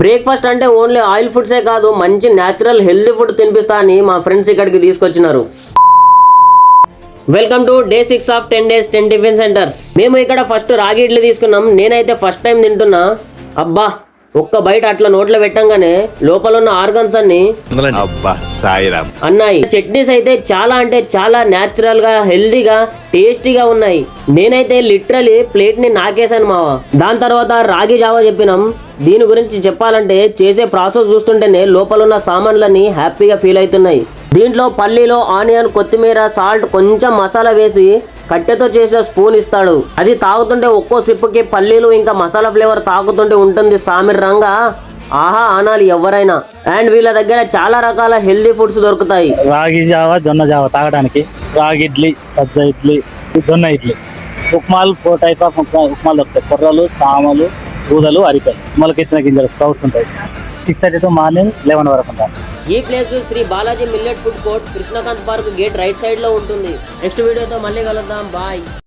Breakfast అంటే only oil ఫుడ్సే కాదు, మంచి న్యాచురల్ హెల్తీ ఫుడ్ తినిపిస్తా అని మా ఫ్రెండ్స్ ఇక్కడికి తీసుకొచ్చినారు. Welcome to day 6 of 10 days 10 tiffin centres. మేము ఇక్కడ ఫస్ట్ రాగి ఇడ్లీ తీసుకున్నాం. నేనైతే ఫస్ట్ టైం తింటున్నా. అబ్బా, ఒక్క బయట అట్లా నోట్లో పెట్టంగానే లోపల ఉన్న ఆర్గన్స్ అన్ని అన్నాయి. చట్నీస్ అయితే చాలా అంటే చాలా న్యాచురల్ గా, హెల్దీగా, టేస్టీగా ఉన్నాయి. నేనైతే లిటరలీ ప్లేట్ ని నాకేసాను మావా. దాని తర్వాత రాగి జావా చెప్పినాం. దీని గురించి చెప్పాలంటే చేసే ప్రాసెస్ చూస్తుంటేనే లోపల ఉన్న సామాన్లన్నీ హ్యాపీగా ఫీల్ అవుతున్నాయి. దీంట్లో పల్లీలో ఆనియన్, కొత్తిమీర, సాల్ట్, కొంచెం మసాలా వేసి కట్టెతో చేసిన స్పూన్ ఇస్తాడు. అది తాగుతుంటే ఒక్కో సిప్పుకి పల్లీలు ఇంకా మసాలా ఫ్లేవర్ తాగుతుంటే ఉంటుంది సామిరంగా. ఆహా అనాలి ఎవరైనా. అండ్ వీళ్ళ దగ్గర చాలా రకాల హెల్దీ ఫుడ్స్ దొరుకుతాయి. రాగి జావా, జొన్న జావా తాగడానికి, రాగి ఇడ్లీ, సబ్జా ఇడ్లీ, జొన్న ఇడ్లీ, ఉప్మాలు 4 టైప్ ఆఫ్ ఉప్మాలు దొరుకుతాయి. కొర్రలు, సామలు, ఊదలు, అరికాయలు, మొలకెత్తిన గింజలు, స్ప్రౌట్స్ ఉంటాయి. 6:30 to మార్నింగ్ 11 వరకు ఉంటాం. ఈ place Shri Balaji millet food court, Krishnakant park gate right side లో ఉంటుంది. నెక్స్ట్ వీడియోతో మళ్ళీ కలుద్దాం. బాయ్.